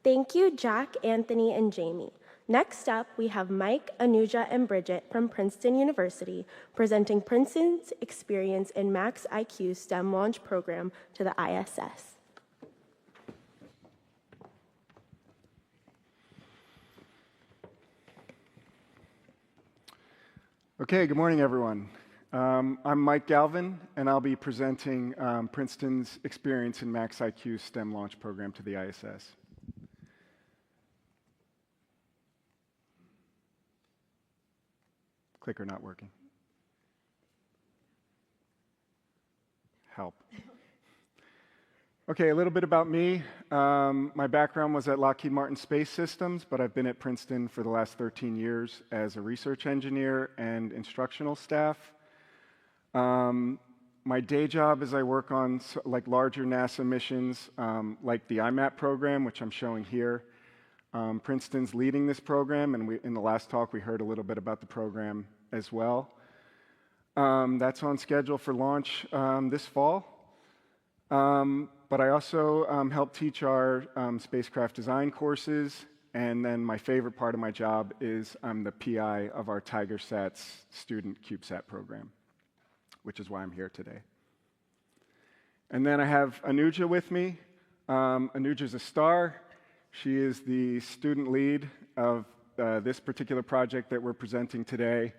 Thank you, Jack, Anthony, and Jamie. Next up, we have Mike, Anuja, and Bridget from Princeton University presenting Princeton's experience in MaxIQ STEM Launch Program to the ISS. Okay, good morning, everyone. I'm Mike Galvin, and I'll be presenting Princeton's experience in MaxIQ STEM Launch Program to the ISS. Clicker not working. Help. Okay, a little bit about me. My background was at Lockheed Martin Space Systems, but I've been at Princeton for the last 13 years as a research engineer and instructional staff. My day job is I work on larger NASA missions, like the IMAP program, which I'm showing here. Princeton's leading this program, and in the last talk we heard a little bit about the program as well. That's on schedule for launch this fall. But I also help teach our spacecraft design courses, and then my favorite part of my job is I'm the PI of our TigerSat's student CubeSat program, which is why I'm here today. And then I have Anuja with me. Anuja's a star. She is the student lead of this particular project that we're presenting today.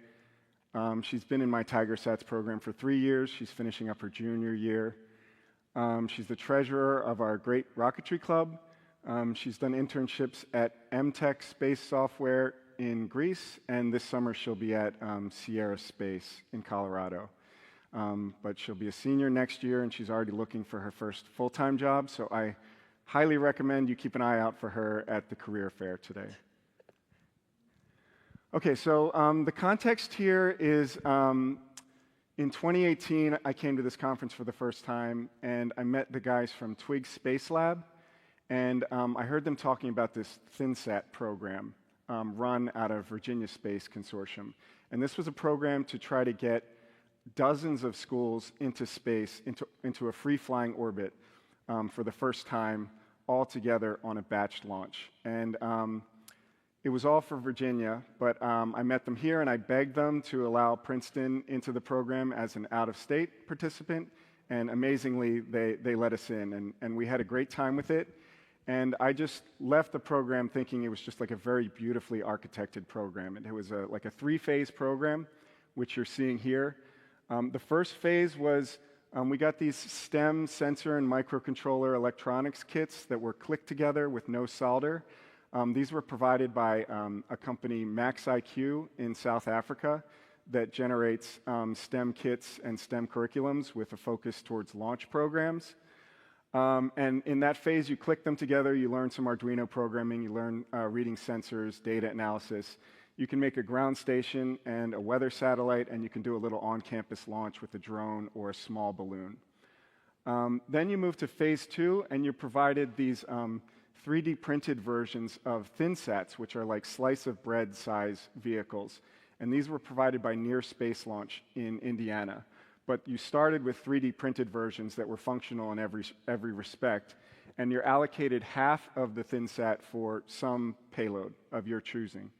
She's been in my TigerSats program for 3 years. She's finishing up her junior year. She's the treasurer of our great rocketry club. She's done internships at MTech Space Software in Greece, and this summer she'll be at Sierra Space in Colorado. But she'll be a senior next year, and she's already looking for her first full-time job, so I highly recommend you keep an eye out for her at the career fair today. Okay, so the context here is in 2018, I came to this conference for the first time, and I met the guys from Twig Space Lab, and I heard them talking about this ThinSat program run out of Virginia Space Consortium. And this was a program to try to get dozens of schools into space, into a free-flying orbit for the first time, all together on a batched launch. And it was all for Virginia, but I met them here and I begged them to allow Princeton into the program as an out-of-state participant, and amazingly, they let us in, and we had a great time with it. And I just left the program thinking it was just like a very beautifully architected program. And it was like a 3-phase program, which you're seeing here. The first phase was we got these STEM sensor and microcontroller electronics kits that were clicked together with no solder. These were provided by a company, MaxIQ, in South Africa, that generates STEM kits and STEM curriculums with a focus towards launch programs. And in that phase, you click them together, you learn some Arduino programming, you learn reading sensors, data analysis. You can make a ground station and a weather satellite, and you can do a little on-campus launch with a drone or a small balloon. Then you move to phase 2, and you're provided these 3D printed versions of ThinSats, which are like slice of bread size vehicles. And these were provided by Near Space Launch in Indiana. But you started with 3D printed versions that were functional in every respect, and you're allocated half of the ThinSat for some payload of your choosing.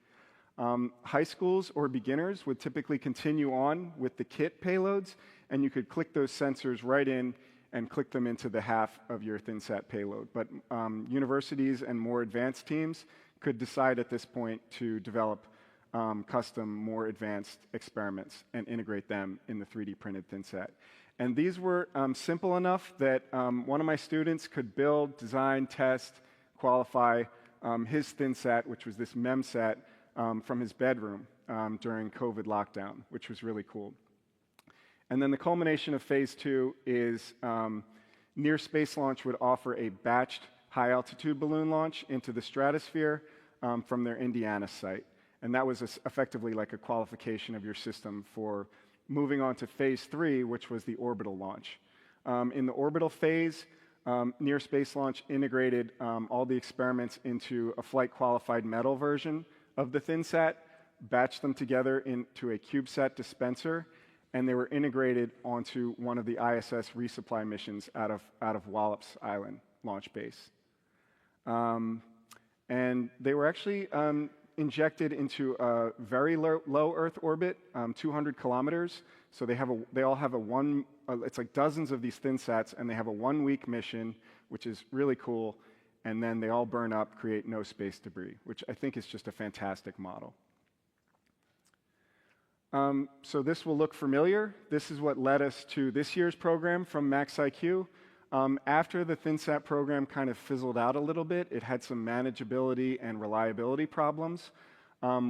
High schools or beginners would typically continue on with the kit payloads, and you could click those sensors right in and click them into the half of your ThinSat payload. But universities and more advanced teams could decide at this point to develop custom, more advanced experiments and integrate them in the 3D printed ThinSat. And these were simple enough that one of my students could build, design, test, qualify his ThinSat, which was this MEMSat, from his bedroom during COVID lockdown, which was really cool. And then the culmination of phase 2 is Near Space Launch would offer a batched high-altitude balloon launch into the stratosphere from their Indiana site. And that was effectively like a qualification of your system for moving on to phase 3, which was the orbital launch. In the orbital phase, Near Space Launch integrated all the experiments into a flight-qualified metal version of the ThinSat, batched them together into a CubeSat dispenser, and they were integrated onto one of the ISS resupply missions out of Wallops Island launch base. And they were actually injected into a very low Earth orbit, 200 kilometers. So they all have it's like dozens of these ThinSats, and they have a 1-week mission, which is really cool. And then they all burn up, create no space debris, which I think is just a fantastic model. So this will look familiar. This is what led us to this year's program from MaxIQ. After the ThinSat program kind of fizzled out a little bit, it had some manageability and reliability problems.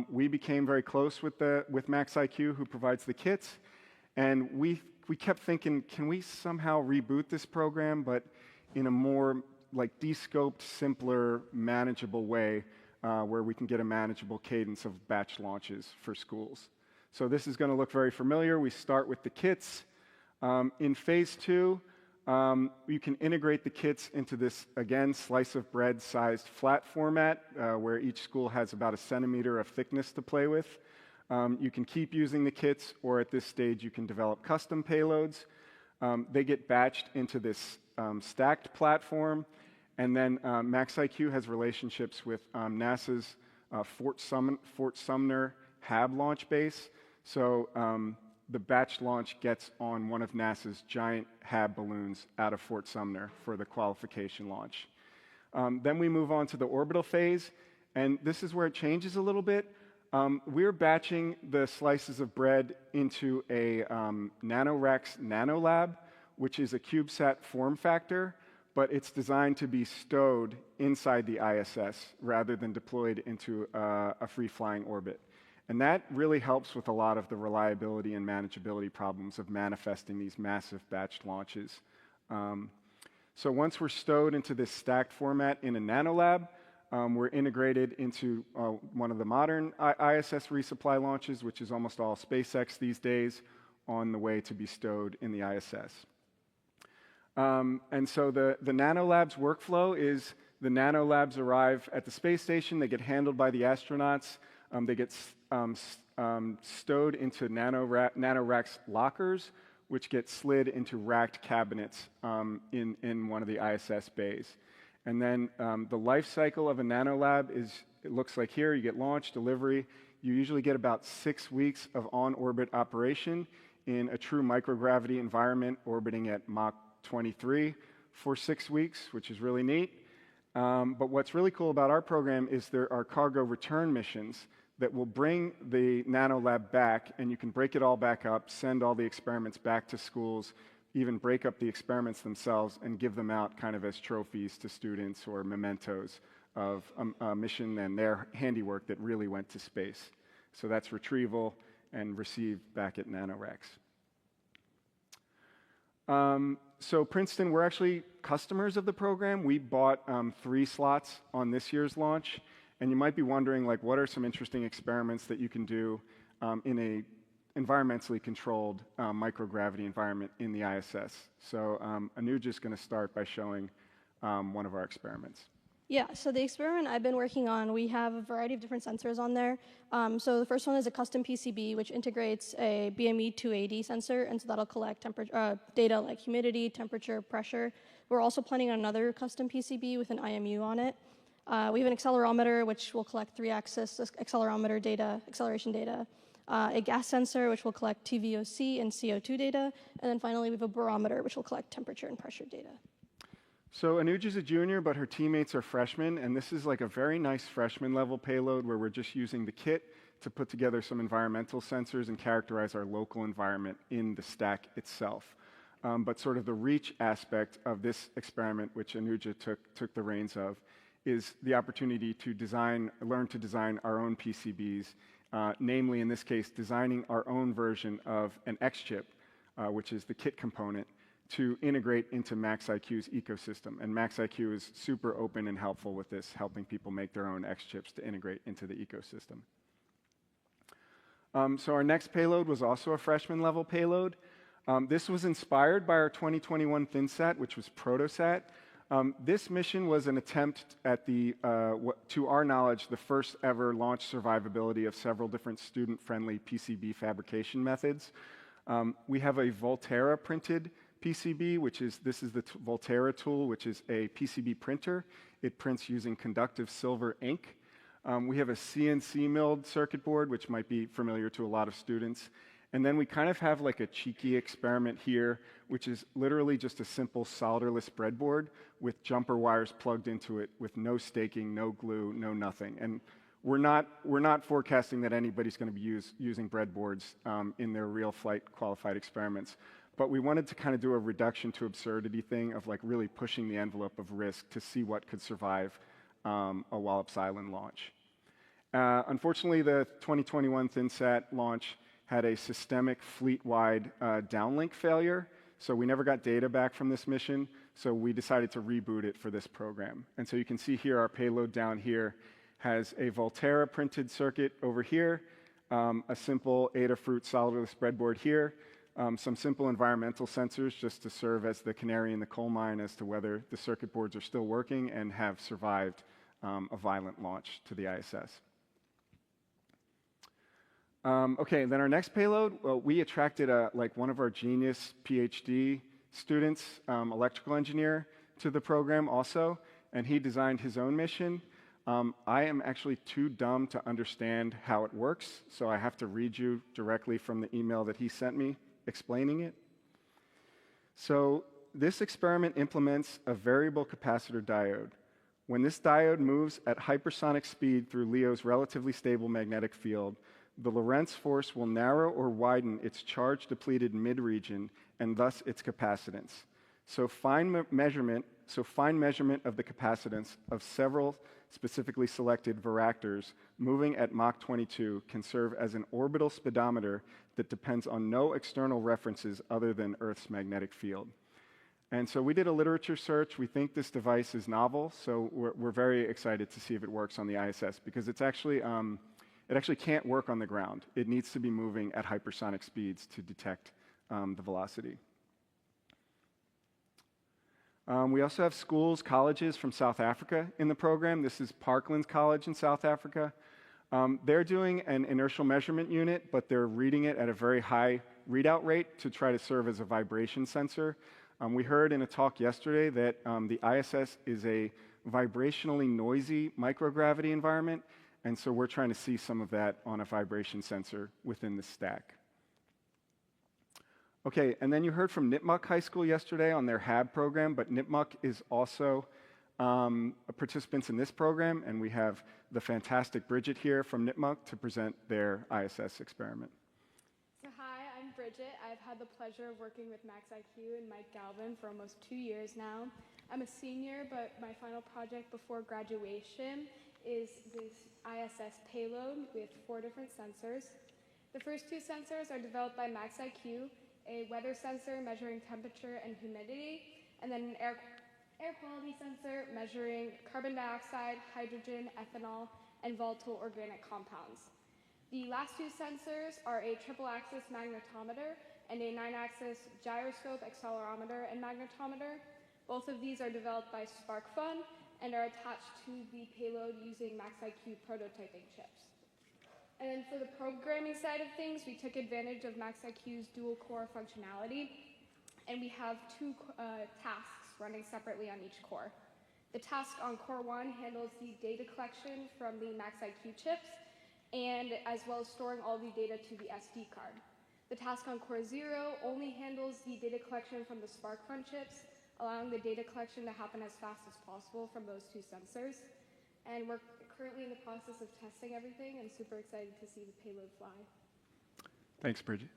We became very close with MaxIQ, who provides the kits, and we kept thinking, can we somehow reboot this program, but in a more like de-scoped, simpler, manageable way, where we can get a manageable cadence of batch launches for schools. So this is going to look very familiar. We start with the kits. In phase 2, you can integrate the kits into this, again, slice of bread sized flat format, where each school has about 1 centimeter of thickness to play with. You can keep using the kits, or at this stage you can develop custom payloads. They get batched into this stacked platform, and then MaxIQ has relationships with NASA's Fort Sumner HAB launch base. So the batch launch gets on one of NASA's giant HAB balloons out of Fort Sumner for the qualification launch. Then we move on to the orbital phase, and this is where it changes a little bit. We're batching the slices of bread into a NanoRacks NanoLab, which is a CubeSat form factor, but it's designed to be stowed inside the ISS rather than deployed into a free-flying orbit. And that really helps with a lot of the reliability and manageability problems of manifesting these massive batch launches. So once we're stowed into this stacked format in a NanoLab, we're integrated into one of the modern ISS resupply launches, which is almost all SpaceX these days, on the way to be stowed in the ISS. And so the NanoLab's workflow is the NanoLabs arrive at the space station, they get handled by the astronauts, they get stowed into NanoRacks lockers, which get slid into racked cabinets in one of the ISS bays. And then the life cycle of a NanoLab it looks like here. You get launch, delivery. You usually get about 6 weeks of on-orbit operation in a true microgravity environment, orbiting at Mach 23 for 6 weeks, which is really neat. But what's really cool about our program is there are cargo return missions that will bring the NanoLab back, and you can break it all back up, send all the experiments back to schools, even break up the experiments themselves and give them out kind of as trophies to students or mementos of a mission and their handiwork that really went to space. So that's retrieval and received back at NanoRacks. So Princeton, we're actually customers of the program. We bought 3 slots on this year's launch. And you might be wondering, like, what are some interesting experiments that you can do in a environmentally controlled microgravity environment in the ISS? So Anuja is going to start by showing one of our experiments. Yeah, so the experiment I've been working on, we have a variety of different sensors on there. So the first one is a custom PCB, which integrates a BME 280 sensor, and so that'll collect data like humidity, temperature, pressure. We're also planning on another custom PCB with an IMU on it. We have an accelerometer, which will collect 3-axis accelerometer data, acceleration data, a gas sensor, which will collect TVOC and CO2 data, and then finally we have a barometer, which will collect temperature and pressure data. So Anuja's a junior, but her teammates are freshmen, and this is like a very nice freshman level payload where we're just using the kit to put together some environmental sensors and characterize our local environment in the stack itself. But sort of the reach aspect of this experiment, which Anuja took the reins of, is the opportunity to learn to design our own PCBs, namely in this case, designing our own version of an X chip, which is the kit component, to integrate into MaxIQ's ecosystem. And MaxIQ is super open and helpful with this, helping people make their own X chips to integrate into the ecosystem. So our next payload was also a freshman level payload. This was inspired by our 2021 ThinSat, which was Protosat. This mission was an attempt at to our knowledge, the first ever launch survivability of several different student-friendly PCB fabrication methods. We have a Volterra printed PCB, this is the Volterra tool, which is a PCB printer. It prints using conductive silver ink. We have a CNC milled circuit board, which might be familiar to a lot of students. And then we kind of have like a cheeky experiment here, which is literally just a simple solderless breadboard with jumper wires plugged into it with no staking, no glue, no nothing. And we're not forecasting that anybody's going to be using breadboards in their real flight qualified experiments. But we wanted to kind of do a reduction to absurdity thing of like really pushing the envelope of risk to see what could survive a Wallops Island launch. Unfortunately, the 2021 ThinSat launch had a systemic fleet-wide downlink failure, so we never got data back from this mission, so we decided to reboot it for this program. And so you can see here our payload down here has a Volterra printed circuit over here, a simple Adafruit solderless breadboard here, some simple environmental sensors just to serve as the canary in the coal mine as to whether the circuit boards are still working and have survived a violent launch to the ISS. Okay, then our next payload, well, we attracted one of our genius PhD students, electrical engineer, to the program also, and he designed his own mission. I am actually too dumb to understand how it works, so I have to read you directly from the email that he sent me explaining it. So this experiment implements a variable capacitor diode. When this diode moves at hypersonic speed through LEO's relatively stable magnetic field, the Lorentz force will narrow or widen its charge-depleted mid-region and thus its capacitance. So fine measurement of the capacitance of several specifically selected varactors moving at Mach 22 can serve as an orbital speedometer that depends on no external references other than Earth's magnetic field. And so we did a literature search. We think this device is novel, so we're very excited to see if it works on the ISS because it's actually it actually can't work on the ground. It needs to be moving at hypersonic speeds to detect the velocity. We also have schools, colleges from South Africa in the program. This is Parklands College in South Africa. They're doing an inertial measurement unit, but they're reading it at a very high readout rate to try to serve as a vibration sensor. We heard in a talk yesterday that the ISS is a vibrationally noisy microgravity environment, and so we're trying to see some of that on a vibration sensor within the stack. Okay, and then you heard from Nipmuc High School yesterday on their HAB program, but Nipmuc is also participants in this program, and we have the fantastic Bridget here from Nipmuc to present their ISS experiment. So hi, I'm Bridget. I've had the pleasure of working with MaxIQ and Mike Galvin for almost 2 years now. I'm a senior, but my final project before graduation is this ISS payload with 4 different sensors. The first 2 sensors are developed by MaxIQ, a weather sensor measuring temperature and humidity, and then an air quality sensor measuring carbon dioxide, hydrogen, ethanol, and volatile organic compounds. The last 2 sensors are a triple-axis magnetometer and a 9-axis gyroscope, accelerometer, and magnetometer. Both of these are developed by SparkFun and are attached to the payload using MaxIQ prototyping chips. And then for the programming side of things, we took advantage of MaxIQ's dual-core functionality, and we have 2 tasks running separately on each core. The task on core 1 handles the data collection from the MaxIQ chips, and as well as storing all the data to the SD card. The task on core 0 only handles the data collection from the SparkFun chips, allowing the data collection to happen as fast as possible from those 2 sensors. And we're currently in the process of testing everything and super excited to see the payload fly. Thanks, Bridget.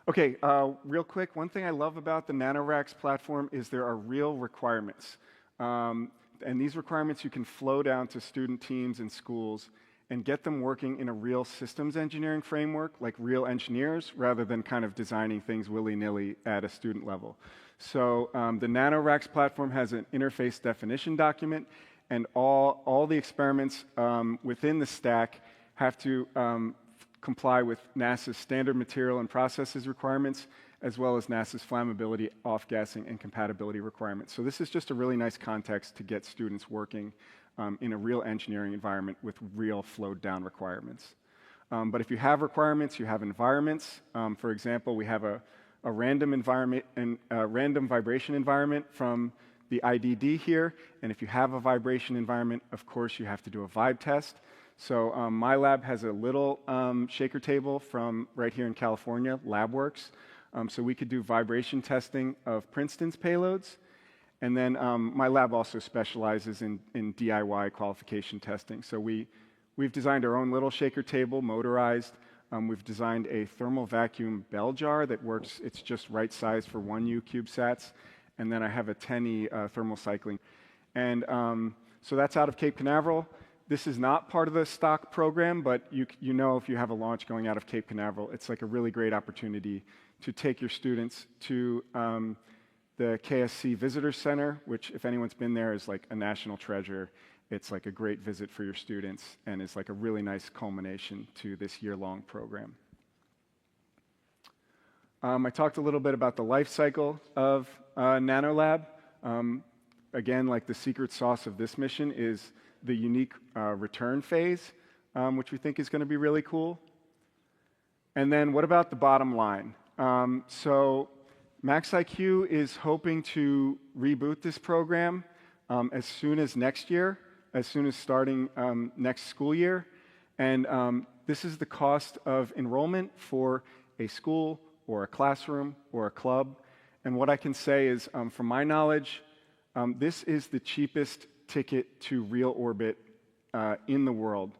Okay, real quick, one thing I love about the NanoRacks platform is there are real requirements. And these requirements you can flow down to student teams and schools and get them working in a real systems engineering framework, like real engineers, rather than kind of designing things willy-nilly at a student level. So the NanoRacks platform has an interface definition document, and all the experiments within the stack have to comply with NASA's standard material and processes requirements, as well as NASA's flammability, off-gassing, and compatibility requirements. So this is just a really nice context to get students working in a real engineering environment with real flowed-down requirements. But if you have requirements, you have environments. For example, we have a a random environment and a random vibration environment from the IDD here. And if you have a vibration environment, of course, you have to do a vibe test. So my lab has a little shaker table from right here in California, LabWorks. So we could do vibration testing of Princeton's payloads. And then my lab also specializes in DIY qualification testing. So we've designed our own little shaker table, motorized. We've designed a thermal vacuum bell jar that works. It's just right size for 1U CubeSats. And then I have a 10E thermal cycling. And so that's out of Cape Canaveral. This is not part of the stock program, but you know if you have a launch going out of Cape Canaveral, it's like a really great opportunity to take your students to the KSC Visitor Center, which if anyone's been there is like a national treasure. It's like a great visit for your students and is like a really nice culmination to this year-long program. I talked a little bit about the life cycle of NanoLab. Again, like the secret sauce of this mission is the unique return phase, which we think is going to be really cool. And then what about the bottom line? So MaxIQ is hoping to reboot this program as soon as next year, as soon as starting next school year. And this is the cost of enrollment for a school or a classroom or a club. And what I can say is, from my knowledge, this is the cheapest ticket to real orbit in the world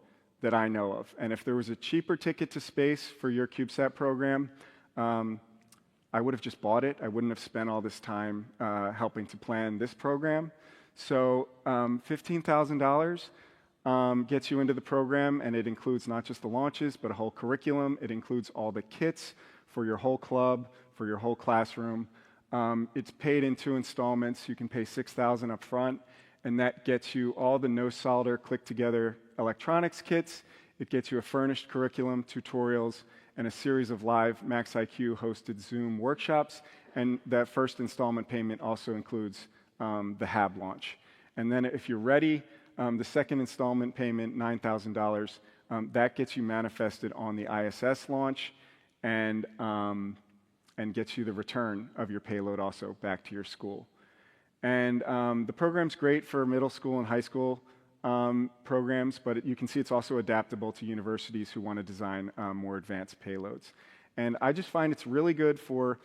that I know of. And if there was a cheaper ticket to space for your CubeSat program, I would have just bought it. I wouldn't have spent all this time helping to plan this program. So $15,000 gets you into the program, and it includes not just the launches, but a whole curriculum. It includes all the kits for your whole club, for your whole classroom. It's paid in 2 installments. You can pay $6,000 up front, and that gets you all the no-solder, click-together electronics kits. It gets you a furnished curriculum, tutorials, and a series of live MaxIQ hosted Zoom workshops. And that first installment payment also includes the HAB launch. And then if you're ready, the second installment payment, $9,000, that gets you manifested on the ISS launch and gets you the return of your payload also back to your school. And the program's great for middle school and high school programs, but you can see it's also adaptable to universities who want to design more advanced payloads. And I just find it's really good for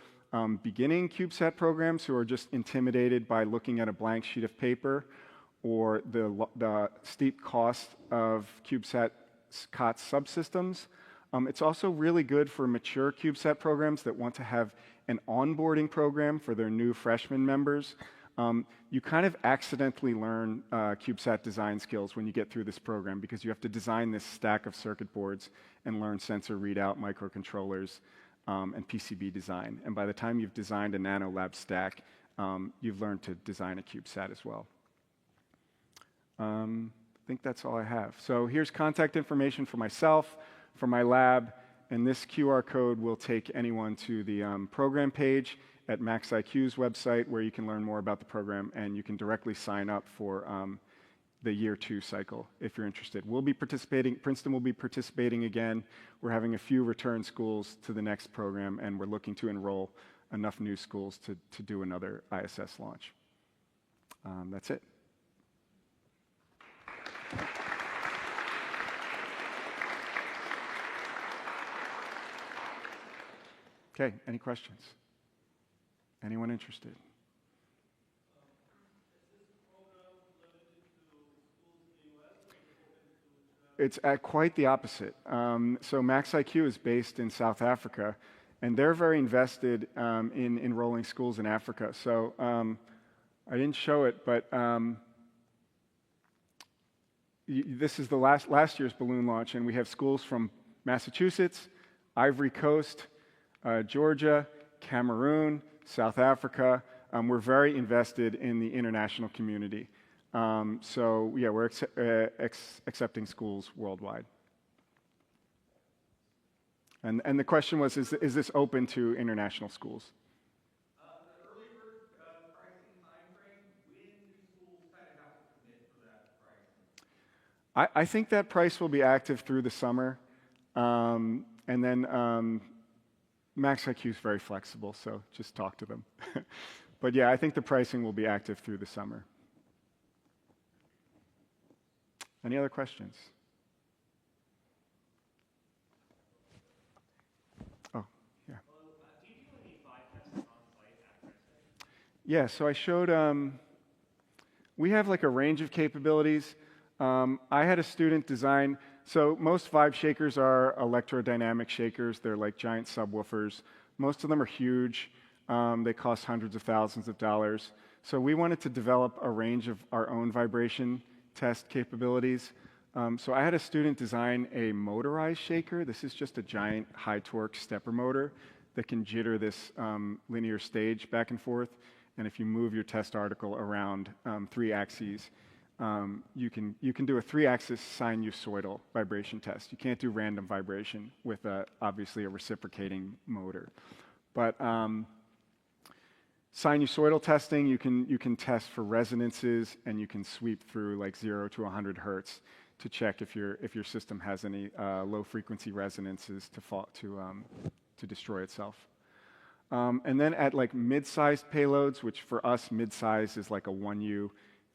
beginning CubeSat programs who are just intimidated by looking at a blank sheet of paper or the steep cost of CubeSat COTS subsystems. It's also really good for mature CubeSat programs that want to have an onboarding program for their new freshman members. You kind of accidentally learn CubeSat design skills when you get through this program because you have to design this stack of circuit boards and learn sensor readout, microcontrollers, and PCB design. And by the time you've designed a NanoLab stack, you've learned to design a CubeSat as well. I think that's all I have. So here's contact information for myself, for my lab, and this QR code will take anyone to the program page at MaxIQ's website where you can learn more about the program and you can directly sign up for the year 2 cycle if you're interested. We'll be participating, Princeton will be participating again. We're having a few return schools to the next program and we're looking to enroll enough new schools to do another ISS launch. That's it. Okay, any questions? Anyone interested? It's quite the opposite. So MaxIQ is based in South Africa, and they're very invested in enrolling schools in Africa. So I didn't show it, but this is the last year's balloon launch, and we have schools from Massachusetts, Ivory Coast, Georgia, Cameroon, South Africa. We're very invested in the international community. So yeah, we're accepting schools worldwide. And the question was, is this open to international schools? The early bird pricing timeframe, when do schools kind of have to commit for that pricing? I think that price will be active through the summer. And then MaxIQ is very flexible, so just talk to them. But yeah, I think the pricing will be active through the summer. Any other questions? Oh, yeah. Do you do any flight tests on site at Princeton? Yeah, so I showed, we have like a range of capabilities. I had a student design, so most vibe shakers are electrodynamic shakers. They're like giant subwoofers. Most of them are huge. They cost hundreds of thousands of dollars. So we wanted to develop a range of our own vibration test capabilities. So I had a student design a motorized shaker. This is just a giant high torque stepper motor that can jitter this linear stage back and forth. And if you move your test article around 3 axes, you can do a 3-axis sinusoidal vibration test. You can't do random vibration with obviously a reciprocating motor. But sinusoidal testing, you can test for resonances, and you can sweep through like 0 to 100 hertz to check if your system has any low frequency resonances to destroy itself. And then at like mid-sized payloads, which for us mid-size is like a 1U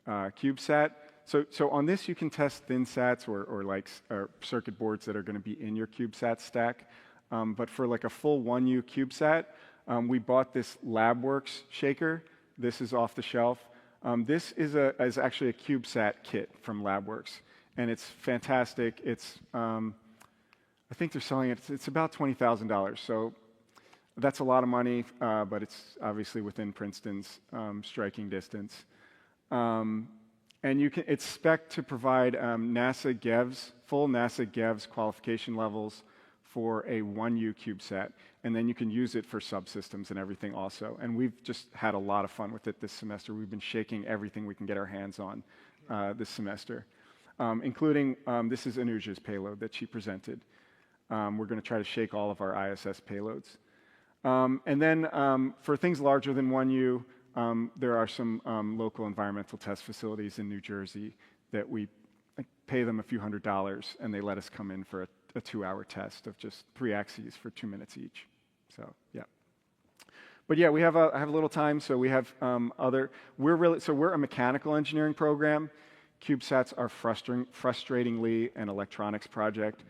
CubeSat. So on this you can test thin sats or circuit boards that are going to be in your CubeSat stack. But for like a full 1U CubeSat, we bought this LabWorks shaker. This is off the shelf. This is actually a CubeSat kit from LabWorks, and it's fantastic. It's I think they're selling it. It's about $20,000. So that's a lot of money, but it's obviously within Princeton's striking distance. And it's spec'd to provide NASA GEVs, full NASA GEVs qualification levels for a 1U CubeSat, and then you can use it for subsystems and everything also. And we've just had a lot of fun with it this semester. We've been shaking everything we can get our hands on this semester, including this is Anuja's payload that she presented. We're going to try to shake all of our ISS payloads. And then for things larger than 1U, there are some local environmental test facilities in New Jersey that we pay them a few $100s, and they let us come in for a 2-hour test of just 3 axes for 2 minutes each. So yeah. But yeah, I have a little time, so we have we're a mechanical engineering program. CubeSats are frustratingly an electronics project.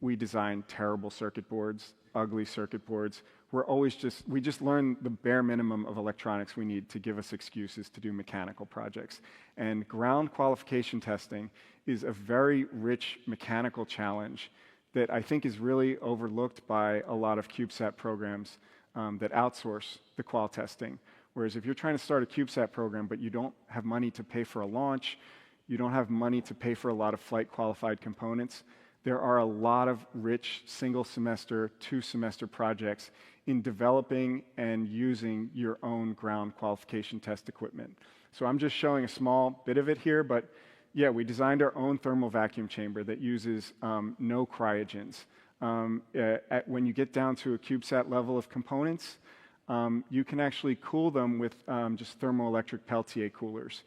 We design terrible circuit boards, ugly circuit boards. We just learn the bare minimum of electronics we need to give us excuses to do mechanical projects. And ground qualification testing is a very rich mechanical challenge that I think is really overlooked by a lot of CubeSat programs that outsource the qual testing. Whereas if you're trying to start a CubeSat program, but you don't have money to pay for a launch, you don't have money to pay for a lot of flight qualified components, there are a lot of rich single semester, 2-semester projects in developing and using your own ground qualification test equipment. So I'm just showing a small bit of it here, but yeah, we designed our own thermal vacuum chamber that uses no cryogens. When you get down to a CubeSat level of components, you can actually cool them with just thermoelectric Peltier coolers.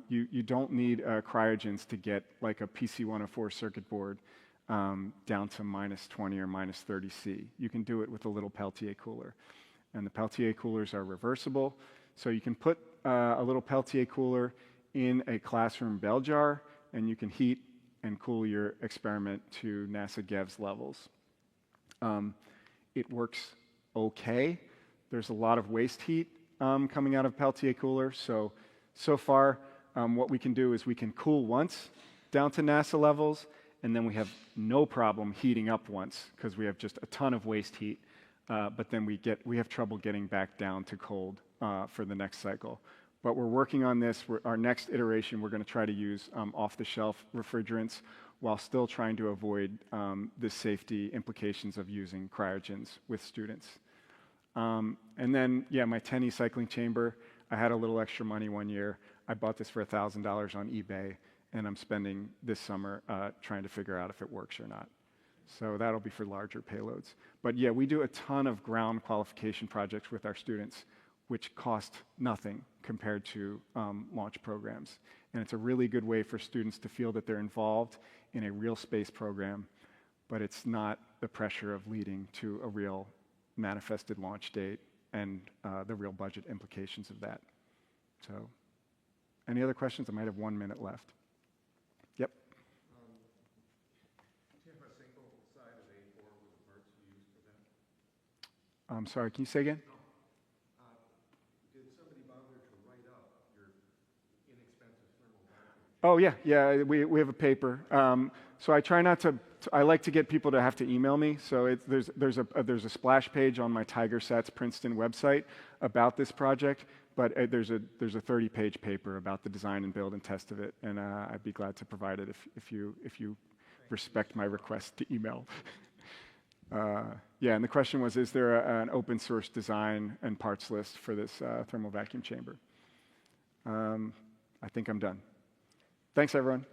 You don't need cryogens to get like a PC104 circuit board down to -20 or -30 C. You can do it with a little Peltier cooler. And the Peltier coolers are reversible, so you can put a little Peltier cooler in a classroom bell jar, and you can heat and cool your experiment to NASA GEVs levels. It works okay. There's a lot of waste heat coming out of Peltier cooler, so far, what we can do is we can cool once down to NASA levels, and then we have no problem heating up once because we have just a ton of waste heat. But then we have trouble getting back down to cold for the next cycle. But we're working on this. Our next iteration, we're going to try to use off-the-shelf refrigerants while still trying to avoid the safety implications of using cryogens with students. And then, yeah, my 10E cycling chamber. I had a little extra money one year. I bought this for $1,000 on eBay, and I'm spending this summer trying to figure out if it works or not. So that'll be for larger payloads. But yeah, we do a ton of ground qualification projects with our students, which cost nothing compared to launch programs. And it's a really good way for students to feel that they're involved in a real space program, but it's not the pressure of leading to a real manifested launch date and the real budget implications of that. So, any other questions? I might have 1 minute left. Yep. Do you have a single-sided A4 with the parts you use for that? I'm sorry, can you say again? Did somebody bother to write up your inexpensive thermal vacuum? Oh, yeah, we have a paper. So I try not to, I like to get people to have to email me. So there's a splash page on my TigerSats Princeton website about this project, but there's a 30-page paper about the design and build and test of it, and I'd be glad to provide it if you respect my request to email. Yeah, and the question was, is there an open source design and parts list for this thermal vacuum chamber? I think I'm done. Thanks, everyone.